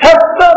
70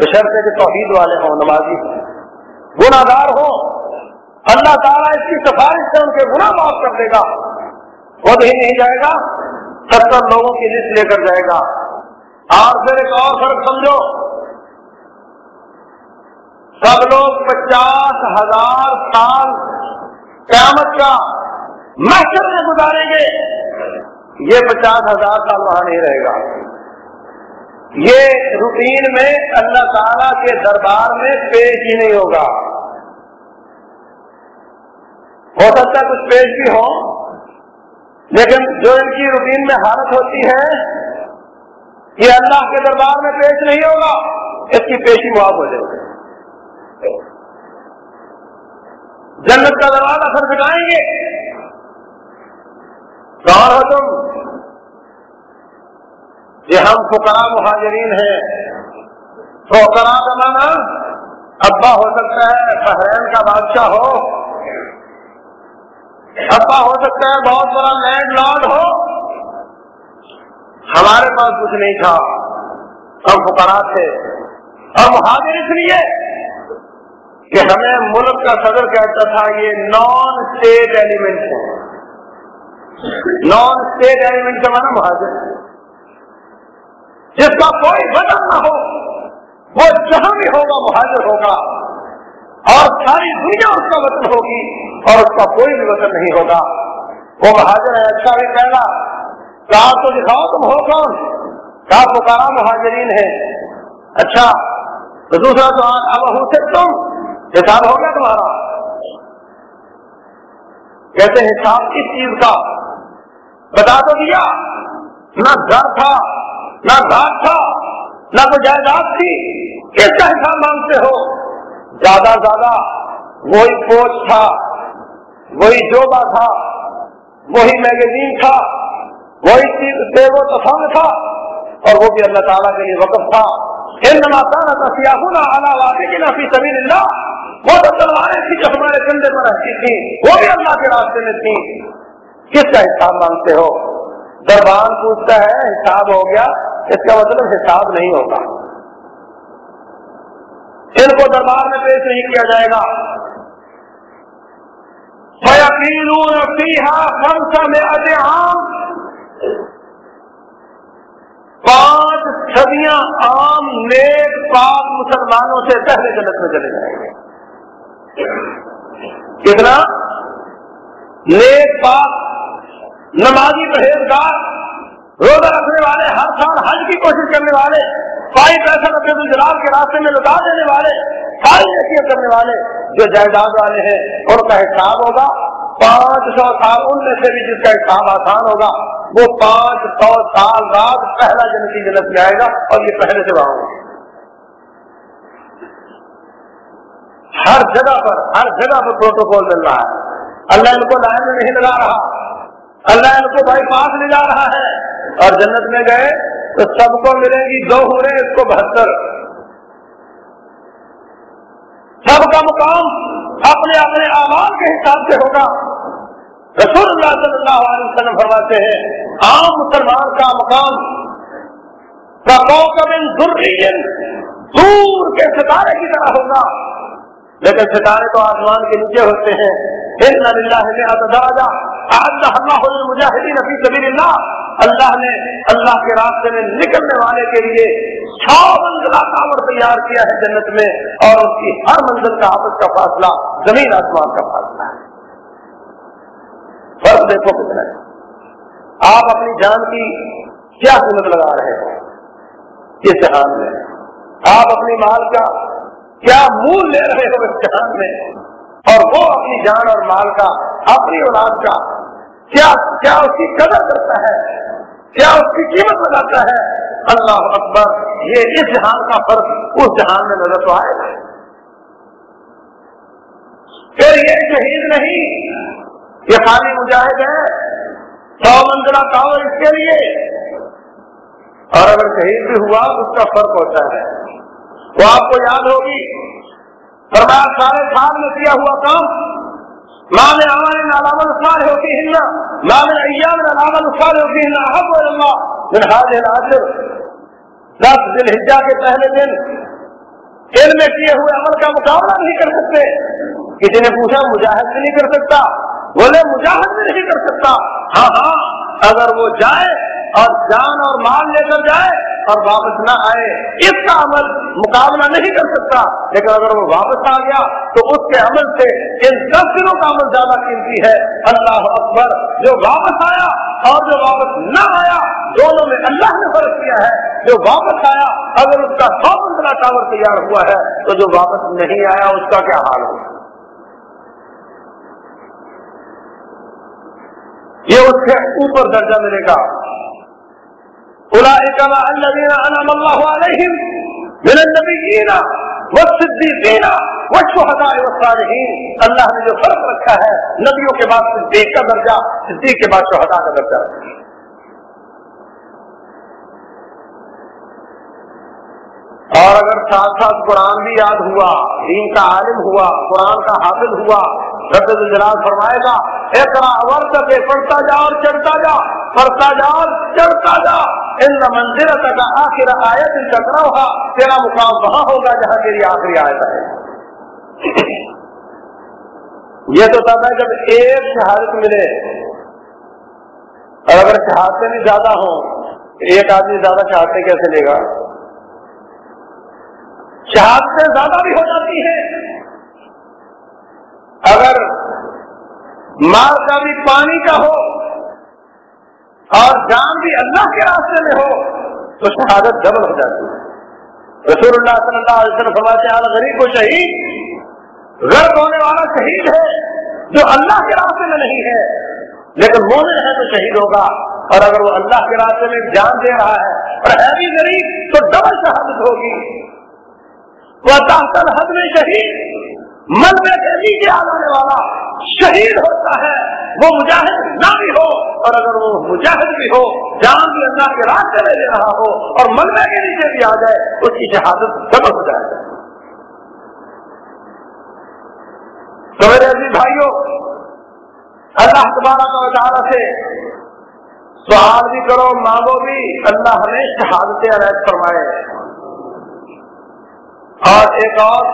بشرطے کہ توحید والے ہوں، نمازی ہوں، گناہگار ہوں، اللہ تعالیٰ اس کی سفارش سے ان کے گناہ معاف کر دے گا، خود ہی نہیں جائے گا، 70 لوگوں کی لسٹ لے کر جائے گا۔ اور پھر ایک اور فرق سمجھو، سب لوگ 50,000 سال قیامت کا محشر میں گزاریں گے، یہ 50,000 سال وہاں نہیں رہے گا، یہ روٹین میں اللہ تعالیٰ کے دربار میں پیش ہی نہیں ہوگا۔ ہو سکتا ہے کچھ پیش بھی ہو، لیکن جو ان کی روٹین میں حالت ہوتی ہے یہ اللہ کے دربار میں پیش نہیں ہوگا، اس کی پیشی معاف ہو جائے گی۔ جنت کا دروازہ سر سکھائیں گے، کون ہو تم؟ یہ ہم فقراء مہاجرین ہیں۔ فقراء کا معنی ابا ہو سکتا ہے بحرین کا بادشاہ ہو، ابا ہو سکتا ہے بہت بڑا لینڈ لارڈ ہو، ہمارے پاس کچھ نہیں تھا، ہم فقراء تھے۔ اور مہاجر اس لیے کہ ہمیں ملک کا صدر کہتا تھا یہ نان اسٹیٹ ایلیمنٹ ہے، نان اسٹیٹ ایلیمنٹ کا معنی مہاجر، جس کا کوئی وطن نہ ہو وہ جہاں بھی ہوگا مہاجر ہوگا، اور ساری دنیا اس کا وطن ہوگی اور اس کا کوئی بھی وطن نہیں ہوگا، وہ مہاجر ہے۔ اچھا بھی پہلا کہا تو دکھاؤ تم ہو کون؟ کہا فقراء مہاجرین ہے۔ اچھا تو دوسرا سوال، اب ہو سے تم حساب ہو گیا تمہارا؟ کہتے ہیں حساب کس چیز کا؟ بتا تو دیا، نہ گھر تھا، نہ گھاٹ تھا، نہ کوئی جائیداد تھی، کس کا حساب مانگتے ہو؟ زیادہ زیادہ وہی فوج تھا، وہی جوبا تھا، وہی میگزین تھا، وہی تیغ و تفنگ تھا، اور وہ بھی اللہ تعالیٰ کے لیے وقف تھا۔ انما كانت اسيافنا على واقعنا في سبيل الله، وہ تو تلواریں تھی جو ہمارے کندھے پر رکھی تھی، وہ بھی اللہ کے راستے میں تھی۔ کس کا حساب مانگتے ہو؟ دربان پوچھتا ہے حساب ہو گیا، اس کا مطلب حساب نہیں ہوگا، ان کو دربار میں پیش نہیں کیا جائے گا۔ فَيَقِيلُونَ فِيهَا 500 عام، 5 صدیاں عام نیک پاک مسلمانوں سے پہلے جنت میں چلے جائیں گے۔ کتنا؟ نیک پاک نمازی پرہیزگار روزہ رکھنے والے، ہر سال حج کی کوشش کرنے والے، ساری پیسہ رب الجلال کے راستے میں لٹا دینے والے، ساری نیکیاں کرنے والے، جو جائیداد والے ہیں ان کا حساب ہوگا 500 سال، ان میں سے بھی جس کا حساب آسان ہوگا وہ 500 سال بعد پہلا جنتی جنت میں آئے گا، اور یہ پہلے سے وہاں ہوگا۔ ہر جگہ پر پروٹوکول مل رہا ہے، اللہ ان کو لائن میں نہیں لگا رہا، اللہ ان کو بائی پاس لے جا رہا ہے، اور جنت میں گئے تو سب کو ملیں گی 2 حوریں، اس کو 72، سب کا مقام اپنے اپنے اعمال کے حساب سے ہوگا۔ رسول اللہ صلی اللہ علیہ وسلم فرماتے ہیں عام مسلمان کا مقام كَكَوْكَبٍ دُرِّيٍّ، دور کے ستارے کی طرح ہوگا، لیکن ستارے تو آسمان کے نیچے ہوتے ہیں۔ إِنَّ لِلَّهِ مِئَةَ دَرَجَةٍ أَعَدَّهَا اللَّهُ لِلْمُجَاهِدِينَ فِي سَبِيلِ اللَّهِ، اللہ نے اللہ کے راستے میں نکلنے والے کے لیے 100 منزلہ ٹاور تیار کیا ہے جنت میں، اور اس کی ہر منزل کا آپس کا فاصلہ زمین آسمان کا فاصلہ ہے۔ فرق دیکھو کتنا ہے۔ آپ اپنی جان کی کیا قیمت لگا رہے ہو اس جہان میں، آپ اپنی مال کا کیا مول لے رہے ہو اس جہان میں، اور وہ اپنی جان اور مال کا، اپنی اولاد کا کیا اس کی قدر کرتا ہے، کیا اس کی قیمت لگاتا ہے۔ اللہ اکبر، یہ اس جہان کا فرق اس جہان میں نظر تو آئے گا۔ پھر یہ شہید نہیں، یہ خالی مجاہد ہے، 100 منزلہ ٹاور اس کے لیے، اور اگر شہید بھی ہوا اس کا فرق ہوتا ہے۔ وہ آپ کو یاد ہوگی، فرمایا سارے سال میں کیا ہوا کام، ما من عمل العمل الصالح فيهن، ما من ايام العمل الصالح فيهن احب الى الله من هذه العشر۔ 10 ذی الحجہ کے پہلے دن علم میں کیے ہوئے عمل کا مقابلہ نہیں کر سکتے. کسی نے پوچھا مجاہد بھی نہیں کر سکتا؟ بولے مجاہد بھی نہیں کر سکتا. ہاں اگر وہ جائے اور جان اور مال لے کر جائے اور واپس نہ آئے اس کا عمل مقابلہ نہیں کر سکتا. لیکن اگر وہ واپس آ گیا تو اس کے عمل سے ان 10 دنوں کا عمل زیادہ قیمتی ہے. اللہ اکبر. جو واپس آیا اور جو واپس نہ آیا دونوں میں اللہ نے فرق کیا ہے. جو واپس آیا اگر اس کا 100 منزلہ ٹاور تیار ہوا ہے تو جو واپس نہیں آیا اس کا کیا حال ہوگا؟ یہ اس کے اوپر درجہ ملے گا. اولئک مع الذین انعم اللہ علیہم من النبیین والصدیقین والشہداء والصالحین. اللہ نے جو فرق رکھا ہے نبیوں کے بعد صدیق کا درجہ, صدیق کے بعد شہداء کا درجہ. اور اگر ساتھ ساتھ قرآن بھی یاد ہوا, دین کا عالم ہوا, قرآن کا حافظ ہوا, رب الجلال فرمائے گا اقرا ورتق, پڑھتا جا اور چڑھتا جا, پڑھتا جا اور چڑھتا جا. ان منزلتک آخر آیت تقرأھا, تیرا مقام وہاں ہوگا جہاں تیری آخری آیت ہے. یہ تو تب ہے جب ایک شہادت ملے, اور اگر شہادتیں بھی زیادہ ہوں ایک آدمی زیادہ شہادتیں کیسے لے گا؟ شہادتیں زیادہ بھی ہو جاتی ہیں. اگر مال کا بھی پانی کا ہو اور جان بھی اللہ کے راستے میں ہو تو شہادت ڈبل ہو جاتی ہے. رسول اللہ صلی اللہ علیہ وسلم فرماتے ہیں غریب کو شہید, غرق ہونے والا شہید ہے جو اللہ کے راستے میں نہیں ہے لیکن مومن ہے تو شہید ہوگا. اور اگر وہ اللہ کے راستے میں جان دے رہا ہے اور ہے بھی غریب تو ڈبل شہادت ہوگی. وہ تحت الحد میں شہید, ملبے کے نیچے آ جانے والا شہید ہوتا ہے, وہ مجاہد نہ بھی ہو اور اگر وہ مجاہد بھی ہو, جان بھی اللہ کے راستے میں لے رہا ہو اور ملبے کے نیچے بھی آ جائے اس کی شہادت ڈبل ہو جائے گا. تو میرے عزیز بھائیوں, اللہ تبارک و تعالیٰ سے سوال بھی کرو, مانگو بھی, اللہ ہمیں شہادت عنایت فرمائے. اور ایک اور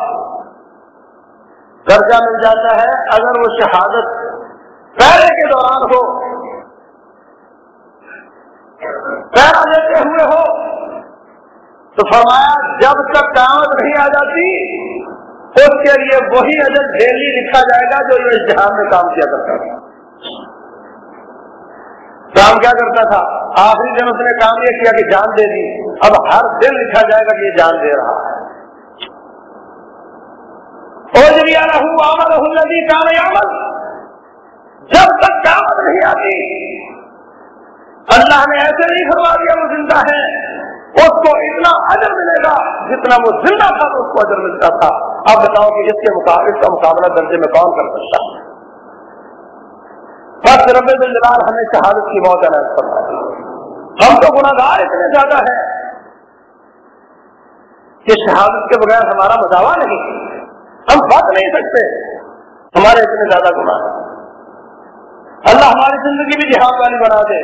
درجہ مل جاتا ہے اگر وہ شہادت پہرے کے دوران ہو, پہرا لیتے ہوئے ہو, تو فرمایا جب تک قیامت نہیں آ جاتی اس کے لیے وہی اجر ڈیلی لکھا جائے گا جو یہ جہان میں کام کیا کرتا تھا. کام کیا کرتا تھا؟ آخری دن اس نے کام یہ کیا کہ جان دے دی, اب ہر دن لکھا جائے گا کہ یہ جان دے رہا ہے. جب تک قیامت نہیں آتی اللہ نے ایسے نہیں فرما دیا وہ زندہ ہے, اس کو اتنا اجر ملے گا جتنا وہ زندہ تھا تو اس کو اجر ملتا تھا. اب بتاؤ کہ اس کے مقابلے کا مقابلہ درجے میں کون کر سکتا ہے؟ بس رب الجلال ہمیں شہادت کی موت عنایت فرمائے. ہم تو گناہگار اتنے زیادہ ہیں کہ شہادت کے بغیر ہمارا مداوا نہیں, ہم بچ نہیں سکتے, ہمارے اتنے زیادہ گناہ ہیں. اللہ ہماری زندگی بھی جہاد والی بنا دے.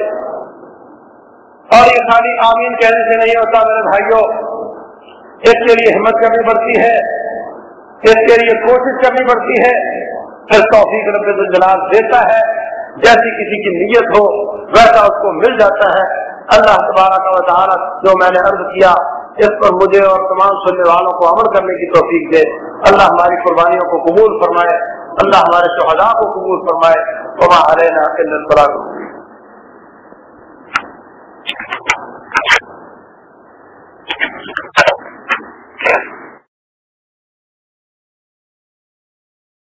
اور یہ خالی آمین کہنے سے نہیں ہوتا میرے بھائیوں, اس کے لیے ہمت کرنی پڑتی ہے, اس کے لیے کوشش کرنی پڑتی ہے. پھر توفیق رب الجلال دیتا ہے, جیسی کسی کی نیت ہو ویسا اس کو مل جاتا ہے. اللہ تبارک و تعالی جو میں نے عرض کیا اس پر مجھے اور تمام سننے والوں کو عمل کرنے کی توفیق دے. اللہ ہماری قربانیوں کو قبول فرمائے, اللہ ہمارے شہداء کو قبول فرمائے. وما علینا الا البلاغ.